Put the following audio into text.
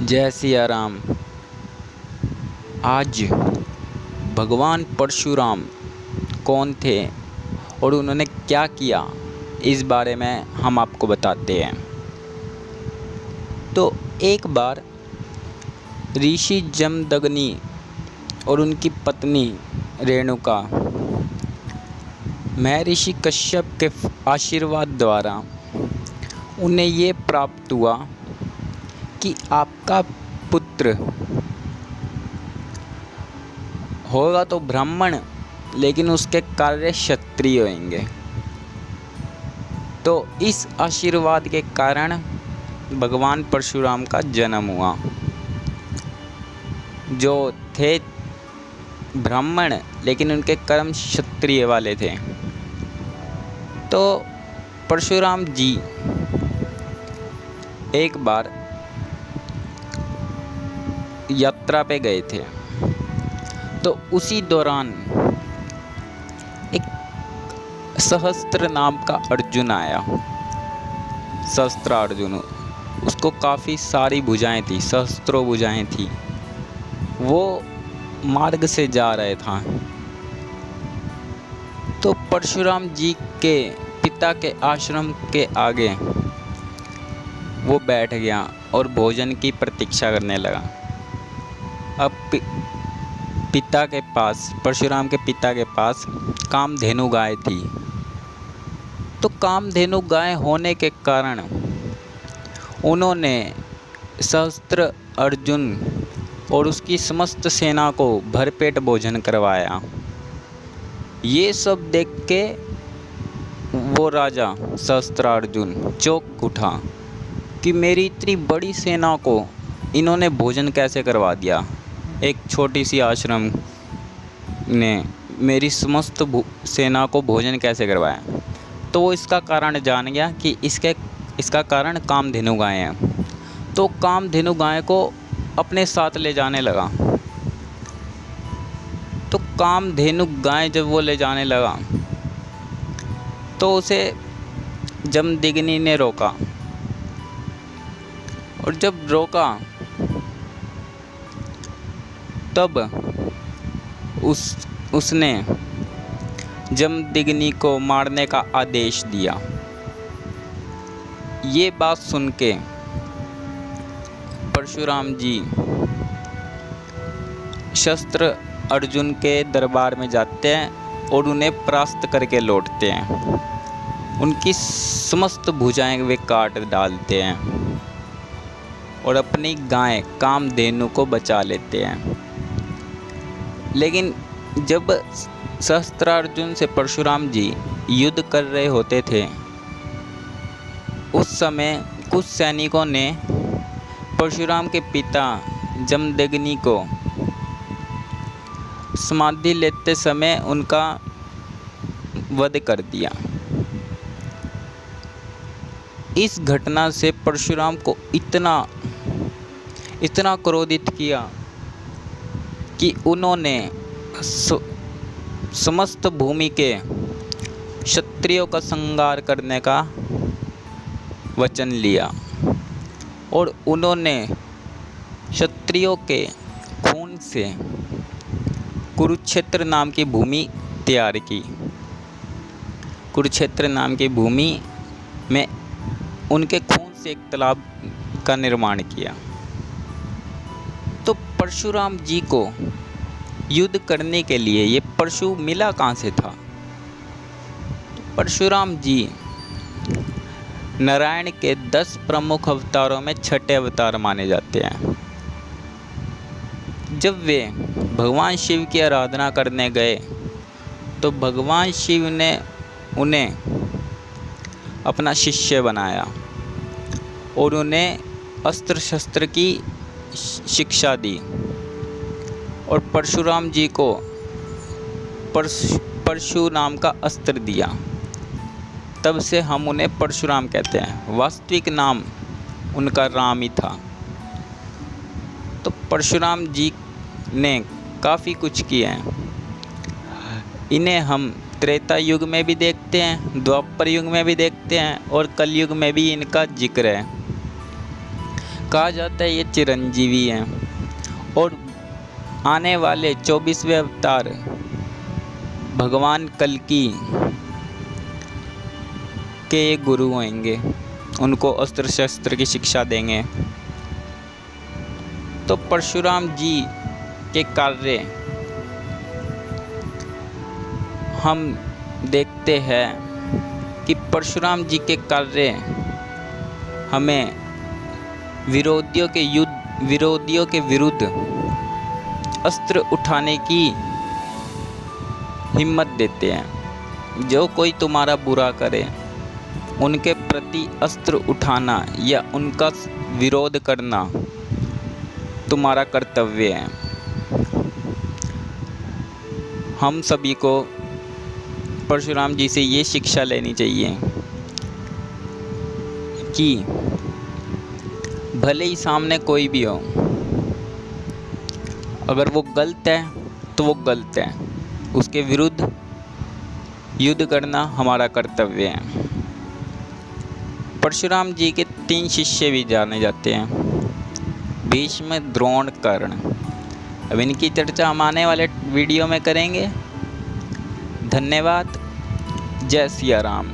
जय सिया राम। आज भगवान परशुराम कौन थे और उन्होंने क्या किया, इस बारे में हम आपको बताते हैं। तो एक बार ऋषि जमदग्नि और उनकी पत्नी रेणुका महर्षि कश्यप के आशीर्वाद द्वारा उन्हें ये प्राप्त हुआ कि आपका पुत्र होगा तो ब्राह्मण, लेकिन उसके कार्य क्षत्रिय होंगे। तो इस आशीर्वाद के कारण भगवान परशुराम का जन्म हुआ, जो थे ब्राह्मण लेकिन उनके कर्म क्षत्रिय वाले थे। तो परशुराम जी एक बार यात्रा पे गए थे। तो उसी दौरान एक सहस्त्र नाम का अर्जुन आया। सहस्त्रार्जुन, उसको काफ़ी सारी भुजाएं थी, सहस्त्रों भुजाएं थी। वो मार्ग से जा रहे था। तो परशुराम जी के पिता के आश्रम के आगे वो बैठ गया और भोजन की प्रतीक्षा करने लगा। अब पिता के पास, परशुराम के पिता के पास कामधेनु गाय थी। तो कामधेनु गाय होने के कारण उन्होंने सहस्त्र अर्जुन और उसकी समस्त सेना को भरपेट भोजन करवाया। ये सब देख के वो राजा सहस्त्रार्जुन चौंक उठा कि मेरी इतनी बड़ी सेना को इन्होंने भोजन कैसे करवा दिया। एक छोटी सी आश्रम ने मेरी समस्त सेना को भोजन कैसे करवाया। तो वो इसका कारण जान गया कि इसका कारण कामधेनु गाय है। तो कामधेनु गाय को अपने साथ ले जाने लगा। तो कामधेनु गाय जब वो ले जाने लगा तो उसे जमदग्नि ने रोका। और जब रोका तब उसने जमदग्नि को मारने का आदेश दिया। ये बात सुन के परशुराम जी शस्त्र अर्जुन के दरबार में जाते हैं और उन्हें परास्त करके लौटते हैं। उनकी समस्त भुजाएं वे काट डालते हैं और अपनी गाय कामधेनु को बचा लेते हैं। लेकिन जब सहस्त्रार्जुन से परशुराम जी युद्ध कर रहे होते थे, उस समय कुछ सैनिकों ने परशुराम के पिता जमदग्नि को समाधि लेते समय उनका वध कर दिया। इस घटना से परशुराम को इतना क्रोधित किया कि उन्होंने समस्त भूमि के क्षत्रियों का संहार करने का वचन लिया और उन्होंने क्षत्रियों के खून से कुरुक्षेत्र नाम की भूमि तैयार की। कुरुक्षेत्र नाम की भूमि में उनके खून से एक तालाब का निर्माण किया। तो परशुराम जी को युद्ध करने के लिए ये परशु मिला कहाँ से था। परशुराम जी नारायण के 10 प्रमुख अवतारों में छठे अवतार माने जाते हैं। जब वे भगवान शिव की आराधना करने गए तो भगवान शिव ने उन्हें अपना शिष्य बनाया और उन्हें अस्त्र शस्त्र की शिक्षा दी। और परशुराम जी को परशु नाम का अस्त्र दिया। तब से हम उन्हें परशुराम कहते हैं। वास्तविक नाम उनका राम ही था। तो परशुराम जी ने काफ़ी कुछ किया है। इन्हें हम त्रेता युग में भी देखते हैं, द्वापर युग में भी देखते हैं और कलयुग में भी इनका जिक्र है। कहा जाता है ये चिरंजीवी हैं और आने वाले 24वें अवतार भगवान कल्कि के ये गुरु होंगे, उनको अस्त्र शस्त्र की शिक्षा देंगे। तो परशुराम जी के कार्य हम देखते हैं कि परशुराम जी के कार्य हमें विरोधियों के विरुद्ध अस्त्र उठाने की हिम्मत देते हैं। जो कोई तुम्हारा बुरा करे उनके प्रति अस्त्र उठाना या उनका विरोध करना तुम्हारा कर्तव्य है। हम सभी को परशुराम जी से ये शिक्षा लेनी चाहिए कि भले ही सामने कोई भी हो, अगर वो गलत है तो वो गलत है, उसके विरुद्ध युद्ध करना हमारा कर्तव्य है। परशुराम जी के 3 शिष्य भी जाने जाते हैं, भीष्म, द्रोण, कर्ण। अब इनकी चर्चा हम आने वाले वीडियो में करेंगे। धन्यवाद। जय सिया राम।